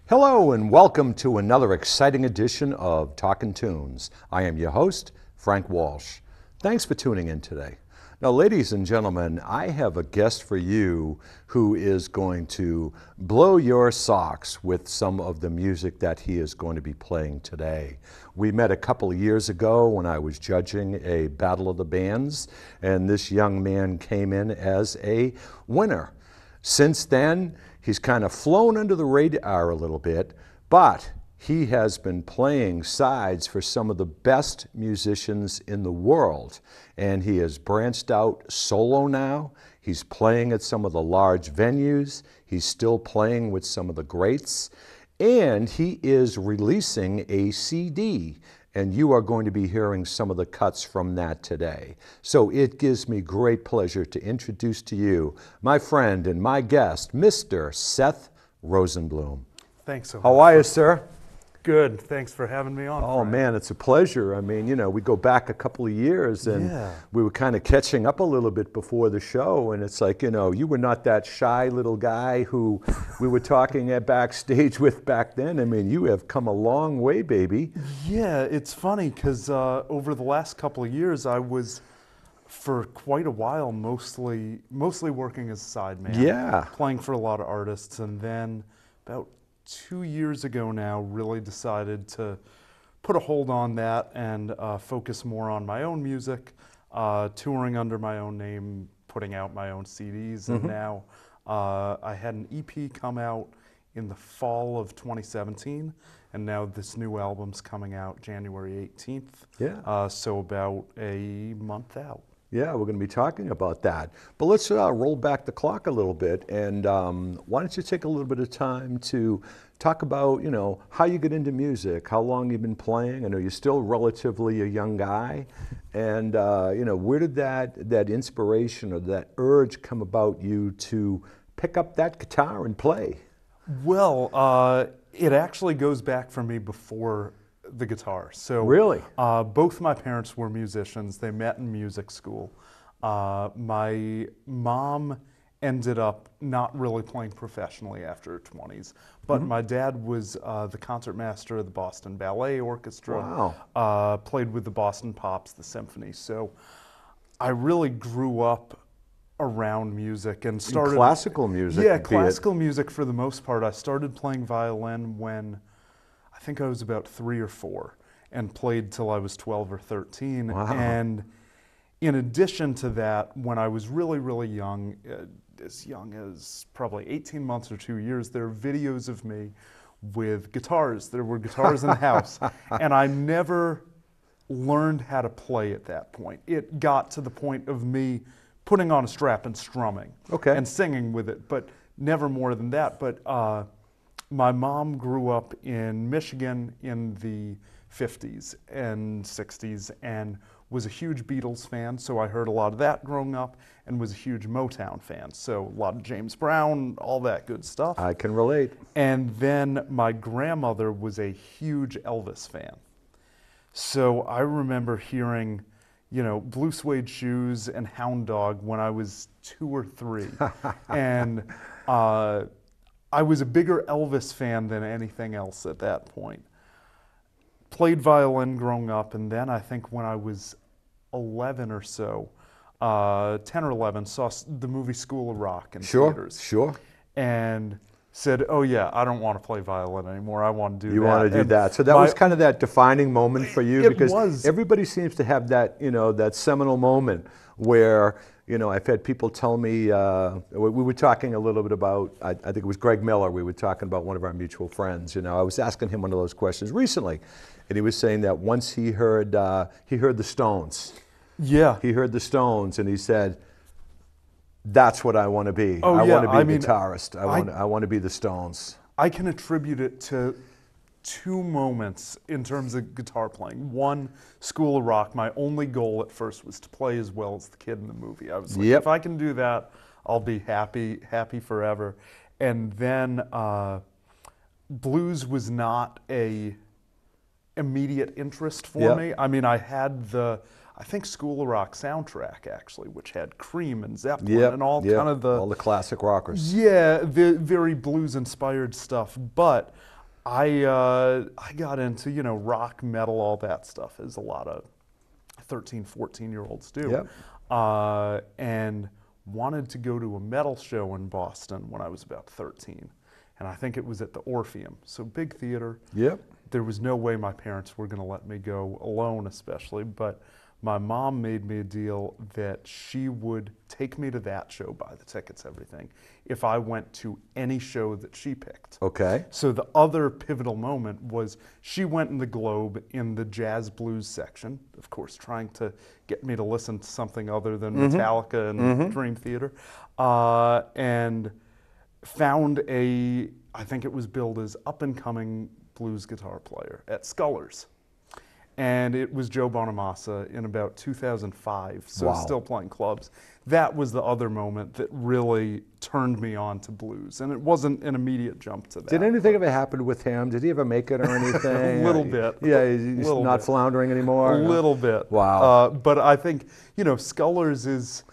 Hello and welcome to another exciting edition of Talkin' Tunes. I am your host, Frank Walsh. Thanks for tuning in today. Now, ladies and gentlemen, I have a guest for you who is going to blow your socks with some of the music that he is going to be playing today. We met a couple of years ago when I was judging a Battle of the Bands, and this young man came in as a winner. Since then, he's kind of flown under the radar a little bit, but he has been playing sides for some of the best musicians in the world. And he has branched out solo now. He's playing at some of the large venues. He's still playing with some of the greats. And he is releasing a CD. And you are going to be hearing some of the cuts from that today. So it gives me great pleasure to introduce to you my friend and my guest, Mr. Seth Rosenbloom. Thanks so much. How are you, sir? Good. Thanks for having me on. Oh, Frank. man, it's a pleasure. I mean, you know, we go back a couple of years and we were kind of catching up a little bit before the show. And it's like, you know, you were not that shy little guy who we were talking at backstage with back then. I mean, you have come a long way, baby. Yeah, it's funny because over the last couple of years, I was, for quite a while, mostly working as a sideman. Yeah. Playing for a lot of artists. And then about 2 years ago now, really decided to put a hold on that and focus more on my own music, touring under my own name, putting out my own CDs. And now I had an EP come out in the fall of 2017, and now this new album's coming out January 18th. Yeah. So about a month out. Yeah, we're going to be talking about that. But let's roll back the clock a little bit, and why don't you take a little bit of time to talk about, you know, how you get into music, how long you've been playing. I know you're still relatively a young guy, and you know, where did that inspiration or that urge come about you to pick up that guitar and play? Well, it actually goes back for me before the guitar. So really, both my parents were musicians. They met in music school. My mom ended up not really playing professionally after her 20s, but my dad was the concertmaster of the Boston Ballet Orchestra. Wow. Played with the Boston Pops, the symphony. So I really grew up around music and started classical music. Yeah, classical music for the most part. I started playing violin when I think I was about 3 or 4 and played till I was 12 or 13. Wow. And in addition to that, when I was really, really young, as young as probably 18 months or 2 years, there are videos of me with guitars. There were guitars in the house. And I never learned how to play at that point. It got to the point of me putting on a strap and strumming and singing with it, but never more than that. But my mom grew up in Michigan in the 50s and 60s and was a huge Beatles fan, so I heard a lot of that growing up, and was a huge Motown fan, so a lot of James Brown, all that good stuff. I can relate. And then my grandmother was a huge Elvis fan. So I remember hearing, you know, Blue Suede Shoes and Hound Dog when I was 2 or 3. And I was a bigger Elvis fan than anything else at that point. Played violin growing up, and then I think when I was 11 or so, 10 or 11, saw the movie School of Rock in theaters. Sure. And said, oh yeah, I don't want to play violin anymore, I want to do that. You want to do that. So that was kind of that defining moment for you? Because everybody seems to have that, you know, that seminal moment where, you know, I've had people tell me, we were talking a little bit about, I think it was Greg Miller, we were talking about one of our mutual friends, you know, I was asking him one of those questions recently, and he was saying that once he heard the Stones. Yeah. He heard the Stones, and he said, that's what I want to be. Oh, I yeah. want to be a guitarist. I want to be the Stones. I can attribute it to 2 moments in terms of guitar playing. One, School of Rock. My only goal at first was to play as well as the kid in the movie. I was like, if I can do that, I'll be happy forever. And then blues was not a immediate interest for me. I mean, I had the I think School of Rock soundtrack, actually, which had Cream and Zeppelin and all kind of all the classic rockers. Yeah, the very blues-inspired stuff. But I got into, you know, rock, metal, all that stuff, as a lot of 13, 14-year-olds do. Yep. And wanted to go to a metal show in Boston when I was about 13. And I think it was at the Orpheum, so big theater. Yep. There was no way my parents were going to let me go alone, especially, but my mom made me a deal that she would take me to that show, buy the tickets, everything, if I went to any show that she picked. Okay. So the other pivotal moment was she went in the Globe in the jazz blues section, of course, trying to get me to listen to something other than Metallica and Dream Theater, and found I think it was billed as up-and-coming blues guitar player at Scullers. And it was Joe Bonamassa in about 2005, so Wow. still playing clubs. That was the other moment that really turned me on to blues, and it wasn't an immediate jump to that. Did anything ever happen with him? Did he ever make it or anything? A little bit. Yeah, he's not floundering anymore? A little bit. Wow. But I think, you know, Scullers is,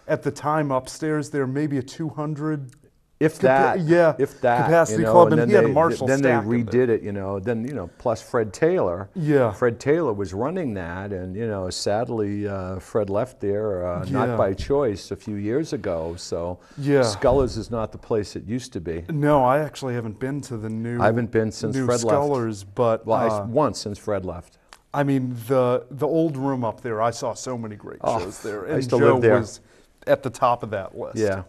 at the time upstairs there, maybe a 200 if that, capacity you know, club, and and he had a Marshall then they stack of it. redid it, you know. Then, you know, plus Fred Taylor. Yeah. Fred Taylor was running that, and you know, sadly, Fred left there not by choice a few years ago. So Scullers is not the place it used to be. No, I actually haven't been to the new. I haven't been since Fred Scullers, left. but once since Fred left. I mean, the old room up there, I saw so many great shows there, and I used to Joe live there. was at the top of that list. Yeah.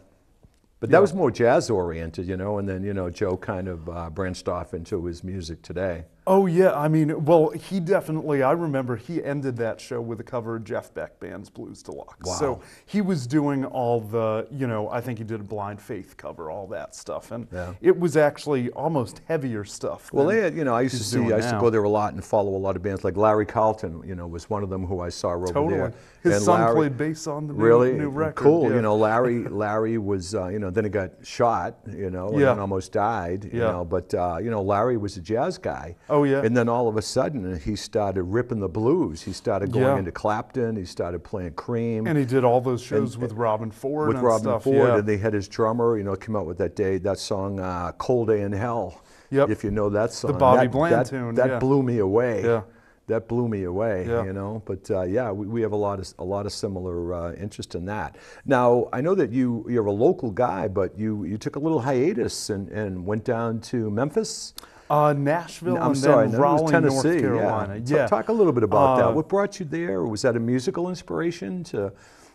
But that was more jazz oriented, you know, and then, you know, Joe kind of branched off into his music today. Oh yeah, I mean, well, he definitely, I remember he ended that show with a cover of Jeff Beck Band's Blues Deluxe. Wow. So he was doing all the, you know, I think he did a Blind Faith cover, all that stuff. And it was actually almost heavier stuff. Well, they had, you know, I used to go there a lot and follow a lot of bands, like Larry Carlton, you know, was one of them who I saw over there. His and son Larry, played bass on the new record. Cool. Yeah. You know, Larry was, you know, then he got shot, you know, and then almost died, you know, but, you know, Larry was a jazz guy. Oh, yeah. And then all of a sudden, he started ripping the blues. He started going into Clapton. He started playing Cream. And he did all those shows with Robin Ford with and Robin stuff. Ford, Yeah. and they had his drummer, you know, come out with that song, Cold Day in Hell. Yep. If you know that song. The Bobby Bland tune. That blew me away. Yeah. That blew me away, Yeah. you know. But yeah, we have a lot of similar interest in that. Now, I know that you're a local guy, but you took a little hiatus and went down to Memphis. Nashville I'm and sorry, then no, it was Raleigh, Tennessee. North Carolina. Yeah. Talk a little bit about that. What brought you there? Was that a musical inspiration to?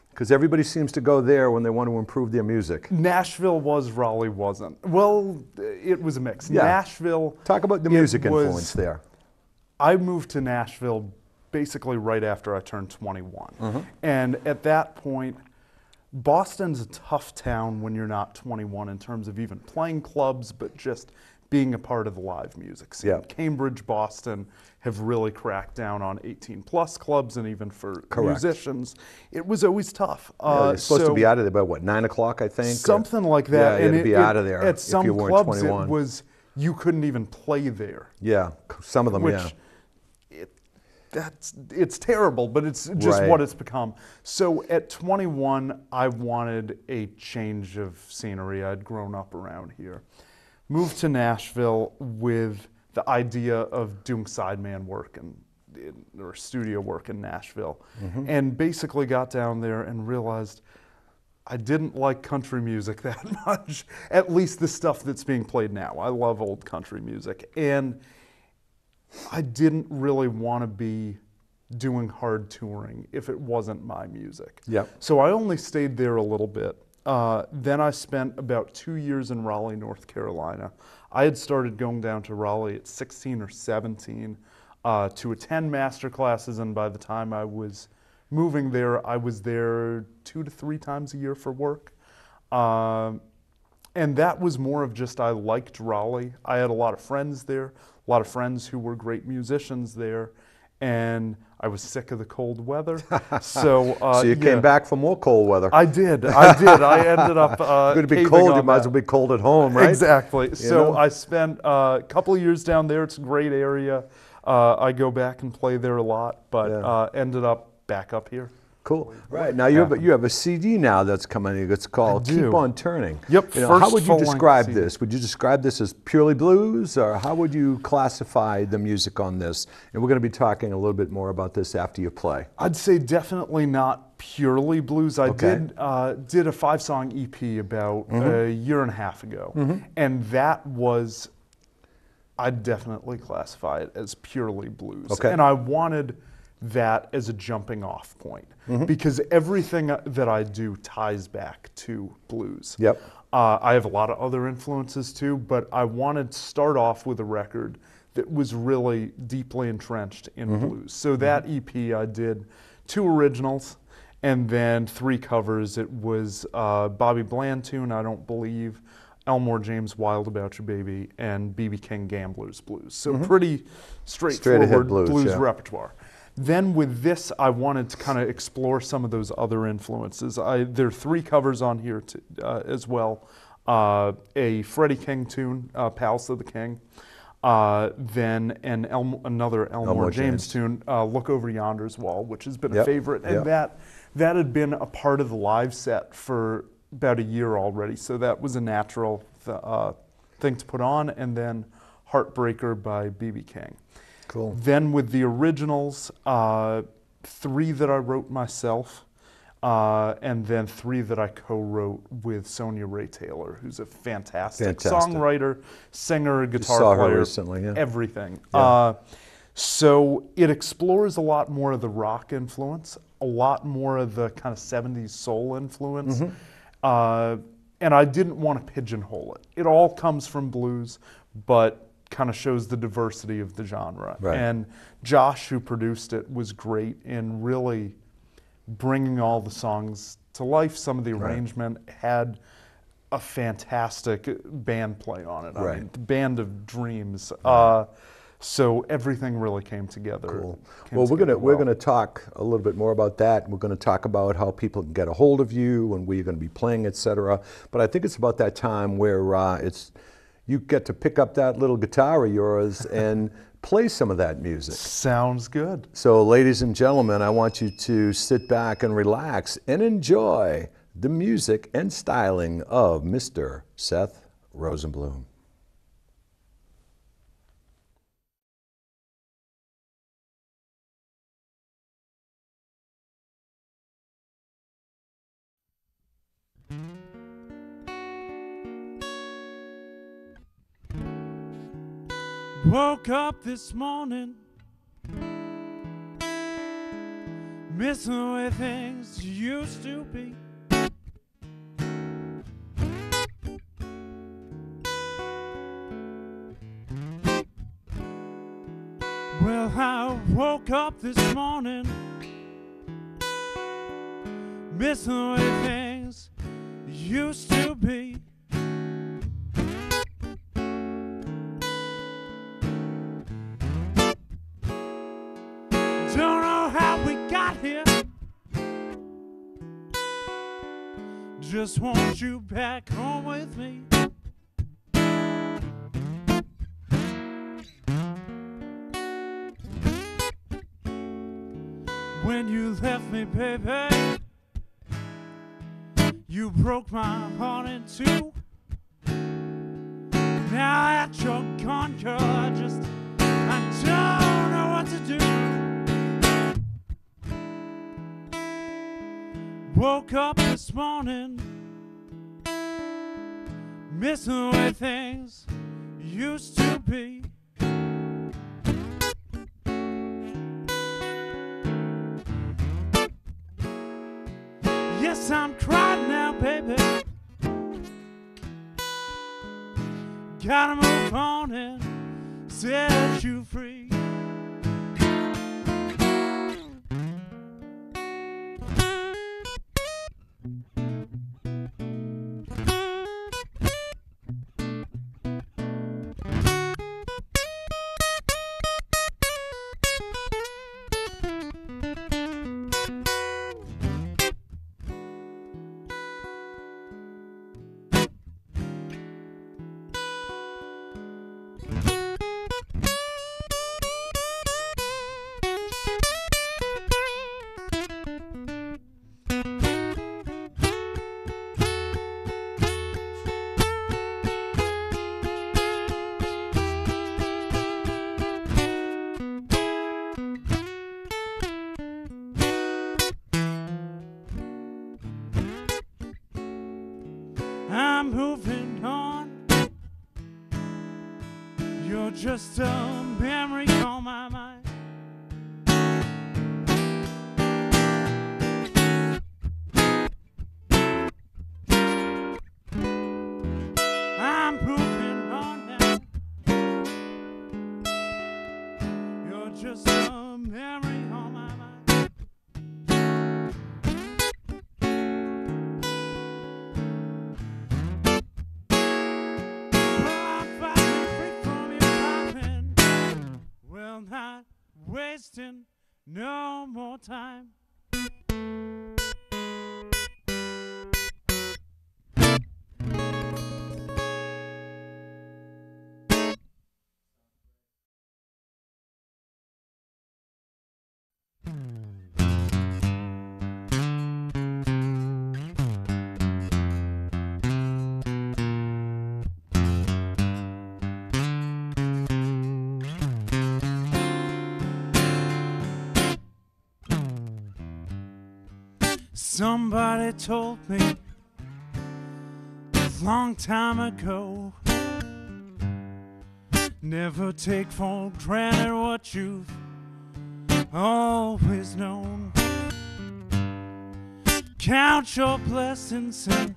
Because everybody seems to go there when they want to improve their music. Nashville was, Raleigh wasn't. Well, it was a mix. Yeah. Nashville. Talk about the music influence there. I moved to Nashville basically right after I turned 21. And at that point, Boston's a tough town when you're not 21 in terms of even playing clubs, but just being a part of the live music scene. Yeah. Cambridge, Boston have really cracked down on 18-plus clubs, and even for musicians, it was always tough. You're supposed to be out of there by what, 9 o'clock, I think? Something like that. Yeah, you had to be out of there at some if you weren't clubs 21. it was, you couldn't even play there. Yeah, some of them, Which, it's terrible, but it's just what it's become. So at 21, I wanted a change of scenery. I'd grown up around here. Moved to Nashville with the idea of doing sideman work or studio work in Nashville. And basically got down there and realized I didn't like country music that much, at least the stuff that's being played now. I love old country music. And I didn't really want to be doing hard touring if it wasn't my music. Yep. So I only stayed there a little bit. Then I spent about 2 years in Raleigh, North Carolina. I had started going down to Raleigh at 16 or 17 to attend master classes, and by the time I was moving there, I was there 2 to 3 times a year for work. And that was more of just I liked Raleigh. I had a lot of friends there, a lot of friends who were great musicians there, and I was sick of the cold weather. So you came back for more cold weather. I did. I ended up going to be cold, you might as well be cold at home, right? Exactly. So know? I spent a couple of years down there. It's a great area. I go back and play there a lot, but ended up back up here. Cool. Right. Now you have a CD now that's coming. It's called Keep On Turning. Yep. How would you full-length describe CD. this? Would you describe this as purely blues, or how would you classify the music on this? And we're going to be talking a little bit more about this after you play. I'd say definitely not purely blues. I Okay. did a 5-song EP about a year and a half ago, and that was, I'd definitely classify it as purely blues. Okay. And I wanted that as a jumping off point because everything that I do ties back to blues. Yep. I have a lot of other influences too, but I wanted to start off with a record that was really deeply entrenched in blues. So that EP, I did 2 originals and then 3 covers. It was Bobby Bland tune, I Don't Believe, Elmore James, Wild About You Baby, and B.B. King, Gambler's Blues. So pretty straightforward blues repertoire. Then with this, I wanted to kind of explore some of those other influences. There are 3 covers on here as well. A Freddie King tune, Palace of the King. Then another Elmore James tune, Look Over Yonder's Wall, which has been a favorite. And that had been a part of the live set for about a year already. So that was a natural thing to put on. And then Heartbreaker by B.B. King. Cool. Then with the originals, 3 that I wrote myself, and then 3 that I co-wrote with Sonia Ray Taylor, who's a fantastic songwriter, singer, guitar saw player, her recently, everything. Yeah. So it explores a lot more of the rock influence, a lot more of the kind of 70s soul influence, and I didn't want to pigeonhole it. It all comes from blues, but kind of shows the diversity of the genre. Right. And Josh, who produced it, was great in really bringing all the songs to life. Some of the arrangement had a fantastic band play on it. I mean, the Band of Dreams. So everything really came together. Cool. Well, we're gonna talk a little bit more about that. We're gonna talk about how people can get a hold of you and where you're gonna be playing, etc. But I think it's about that time where you get to pick up that little guitar of yours and play some of that music. Sounds good. So, ladies and gentlemen, I want you to sit back and relax and enjoy the music and styling of Mr. Seth Rosenbloom. Woke up this morning, missing the way things used to be. Well, I woke up this morning, missing the way things used to be. Don't know how we got here, just want you back home with me. When you left me, baby, you broke my heart in 2. Now that you're gone, girl, I don't know what to do. Woke up this morning, missing the way things used to be. Yes, I'm crying now, baby. Gotta move on and set you free. You're just a memory on my mind. I'm moving on now. You're just a memory on my mind. Well, I'm finally free from your popping. Well, not wasting no more time. Somebody told me a long time ago, never take for granted what you've always known. Count your blessings and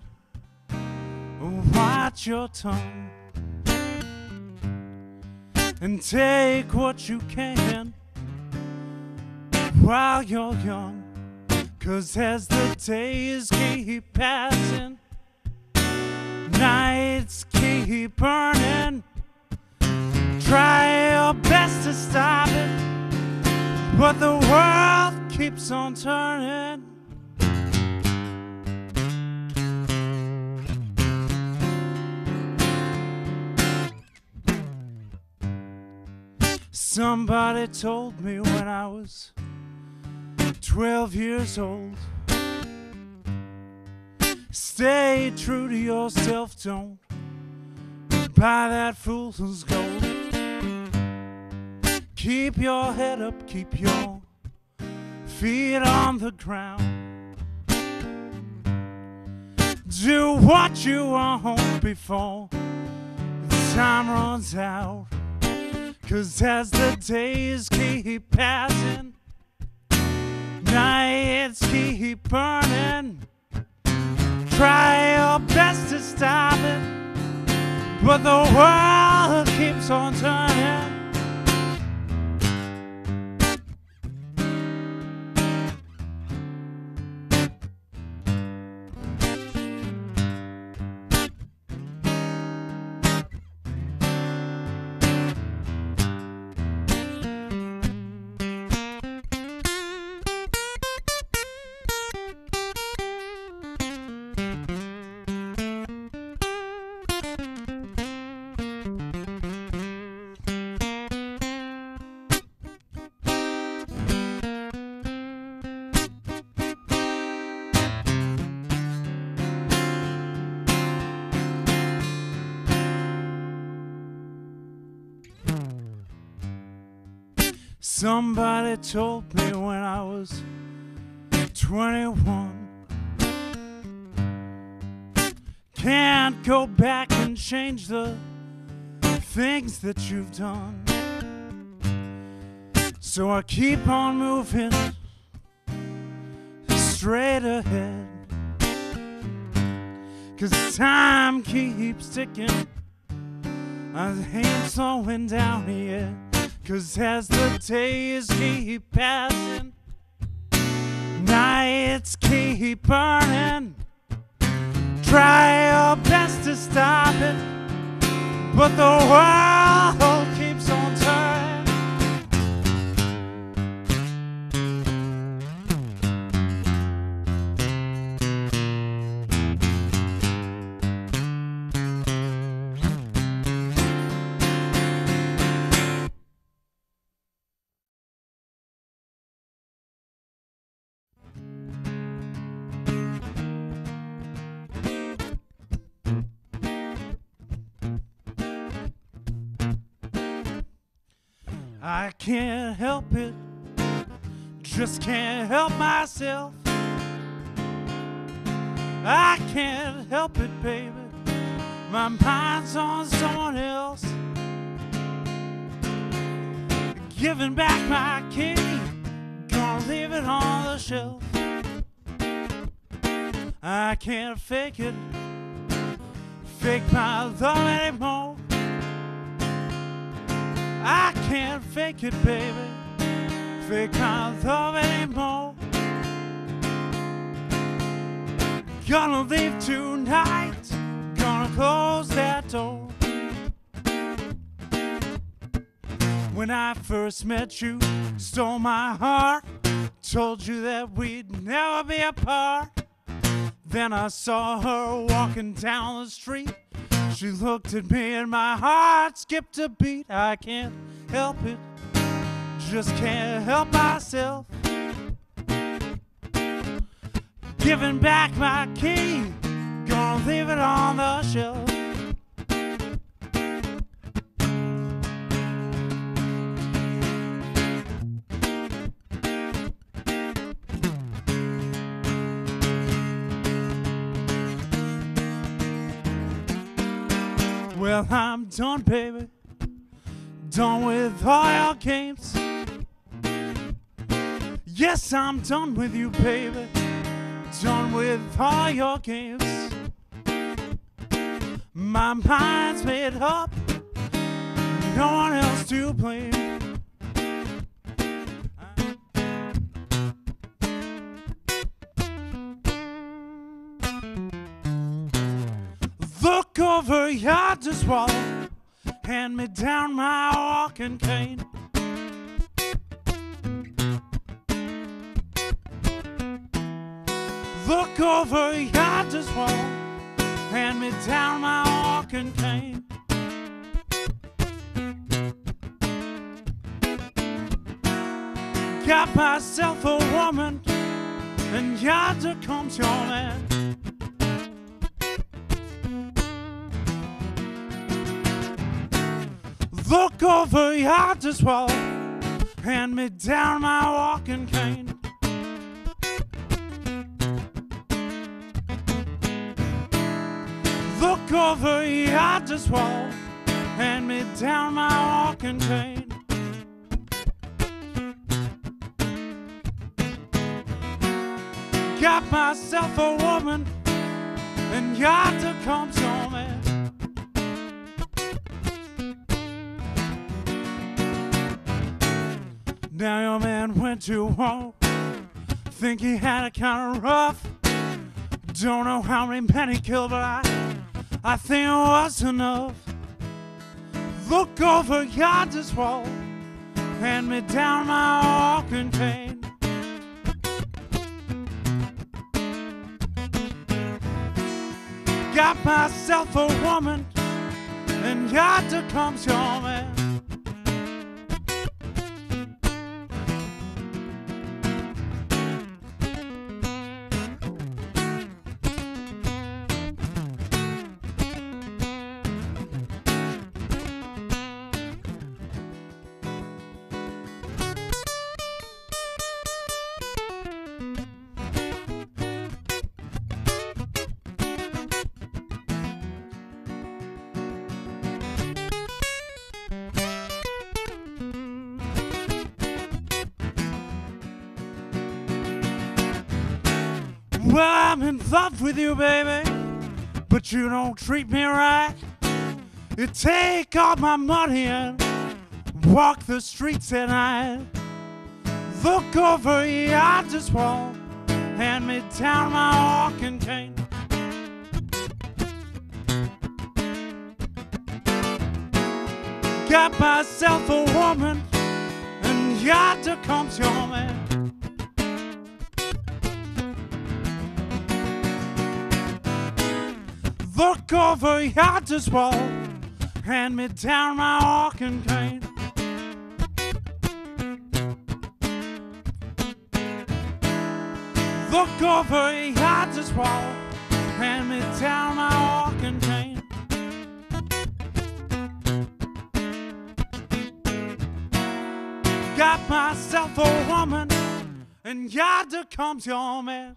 watch your tongue, and take what you can while you're young. 'Cause as the days keep passing, nights keep burning. Try your best to stop it, but the world keeps on turning. Somebody told me when I was 12 years old, stay true to yourself, don't buy that fool's gold. Keep your head up, keep your feet on the ground. Do what you want before the time runs out. 'Cause as the days keep passing, nights keep burning. Try your best to stop it, but the world keeps on turning. Somebody told me when I was 21, can't go back and change the things that you've done. So I keep on moving straight ahead, 'cause time keeps ticking, I ain't slowing down yet. 'Cause as the days keep passing, nights keep burning. Try your best to stop it, but the world keeps on turning. I can't help it, just can't help myself. I can't help it, baby, my mind's on someone else. Giving back my key, gonna leave it on the shelf. I can't fake it, fake my love anymore. I can't fake it, baby, fake my love anymore. Gonna leave tonight, gonna close that door. When I first met you, stole my heart, told you that we'd never be apart. Then I saw her walking down the street. She looked at me and my heart skipped a beat. I can't help it, just can't help myself. Giving back my key, gonna leave it on the shelf. Well, I'm done, baby, done with all your games. Yes, I'm done with you, baby, done with all your games. My mind's made up, no one else to blame. Look over yonder's wall, hand me down my walking cane. Look over yonder's wall, hand me down my walking cane. Got myself a woman, and yonder comes your man. Look over yonder's wall, hand me down my walking cane. Look over yonder's wall, hand me down my walking cane. Got myself a woman, and yonder comes your man. Now your man went to war, think he had it kind of rough. Don't know how many men he killed, but I think it was enough. Look over yonder's wall, hand me down my walking cane. Got myself a woman, and yonder comes your man. Well, I'm in love with you, baby, but you don't treat me right. You take all my money and walk the streets at night. Look over yonder's wall, hand me down my walking cane. Got myself a woman, and yonder comes your man. Look over yonder's wall, hand me down my walking cane. Look over yonder's wall, hand me down my walking cane. Got myself a woman, and yonder comes your man.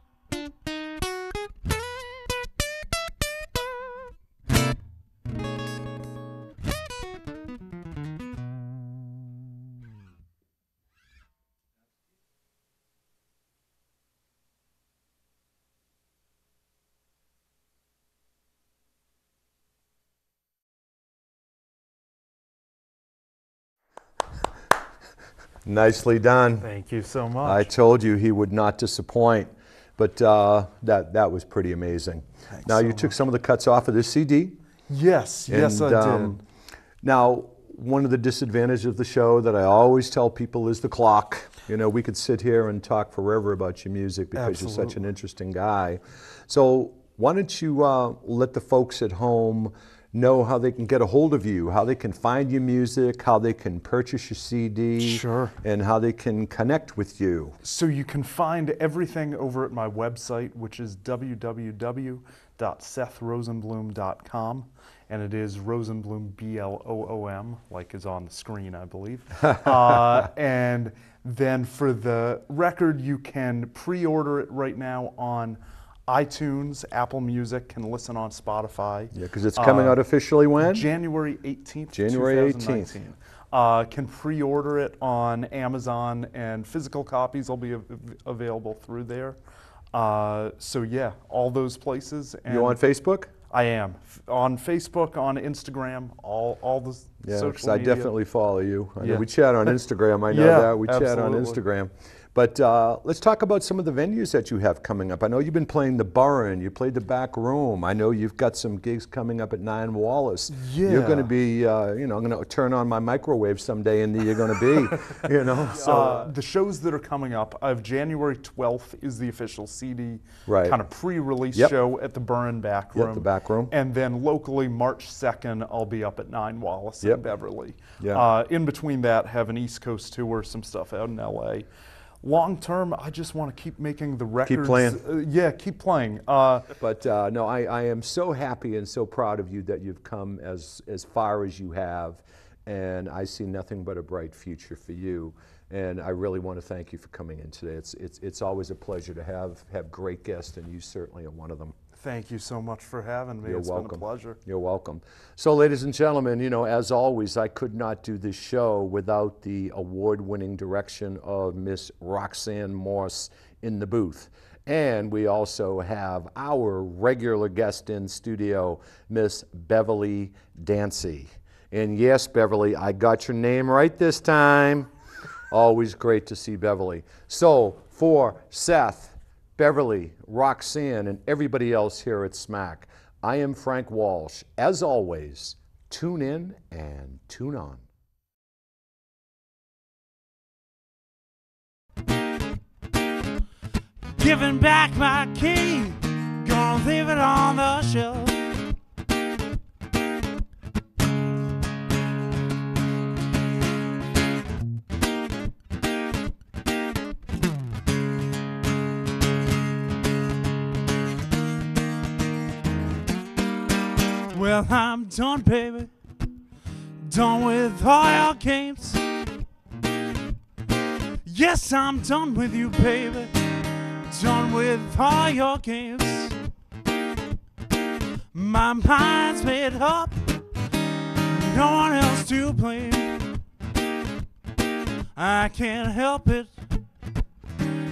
Nicely done. Thank you so much. I told you he would not disappoint, but that was pretty amazing. Thanks Now, so you took much. some of the cuts off of this CD. Yes, yes, And, I did. Now, one of the disadvantages of the show that I always tell people is the clock. You know, we could sit here and talk forever about your music because you're such an Absolutely. interesting guy. So why don't you let the folks at home know how they can get a hold of you, how they can find your music, how they can purchase your CD, Sure. and how they can connect with you. So you can find everything over at my website, which is www.sethrosenbloom.com, and it is Rosenbloom, B-L-O-O-M, like is on the screen, I believe. And then for the record, you can pre-order it right now on iTunes, Apple Music, can listen on Spotify. Yeah, because it's coming out officially when? January 18th, January 2019. Can pre-order it on Amazon, and physical copies will be available through there. So yeah, all those places. And You on Facebook? I am. On Facebook, on Instagram, all the Yeah, social because I media. definitely follow you. I know Yeah. we chat on Instagram. I know Yeah, that. We chat on absolutely. Instagram. But let's talk about some of the venues that you have coming up. I know you've been playing the Burren. You played the Back Room. I know you've got some gigs coming up at 9 Wallace. You're going to be, I'm going to turn on my microwave someday, and you're going to be, So The shows that are coming up, January 12th is the official CD Right. kind of pre-release Yep. show at the Burren Back Room. Yep, the Back Room. And then locally, March 2nd, I'll be up at 9 Wallace Yep. in Beverly. Yeah. In between that, have an East Coast tour, some stuff out in LA. Long term, I just want to keep making the records. playing. Yeah, keep playing. But no, I am so happy and so proud of you that you've come as far as you have, and I see nothing but a bright future for you. And I really want to thank you for coming in today. It's always a pleasure to have great guests, and you certainly are one of them. Thank you so much for having me. You're It's welcome. been a pleasure. You're welcome. So, ladies and gentlemen, as always, I could not do this show without the award-winning direction of Miss Roxanne Morse in the booth. And we also have our regular guest in studio, Miss Beverly Dancy. And yes, Beverly, I got your name right this time. Always great to see Beverly. So, for Seth, Beverly, Roxanne, and everybody else here at SMAC, I am Frank Walsh. As always, tune in and tune on. Giving back my key, gonna leave it on the shelf. Well, I'm done, baby, done with all your games. Yes, I'm done with you, baby, done with all your games. My mind's made up, no one else to blame. I can't help it,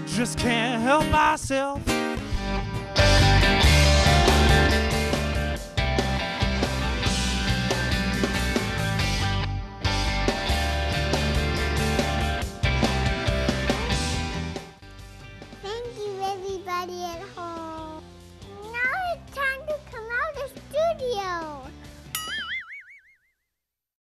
just can't help myself.